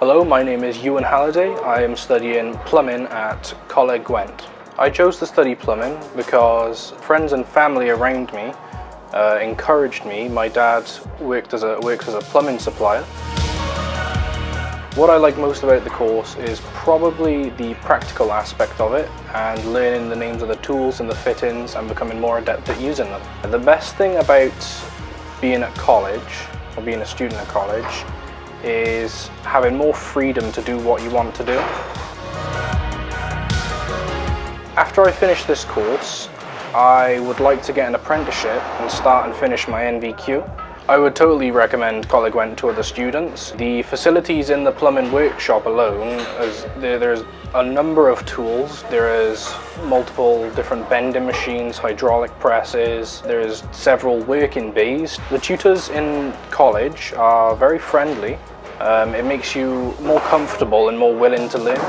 Hello, my name is Iwan. I am studying plumbing at Coleg Gwent. I chose to study plumbing because friends and family around me encouraged me. My dad works as a plumbing supplier. What I like most about the course is probably the practical aspect of it and learning the names of the tools and the fittings and becoming more adept at using them. The best thing about being at college, or being a student at college, is having more freedom to do what you want to do. After I finish this course, I would like to get an apprenticeship and start and finish my NVQ. I would totally recommend Coleg Gwent to other students. The facilities in the plumbing workshop alone, there's a number of tools. There is multiple different bending machines, hydraulic presses, there's several working bays. The tutors in college are very friendly. It makes you more comfortable and more willing to learn.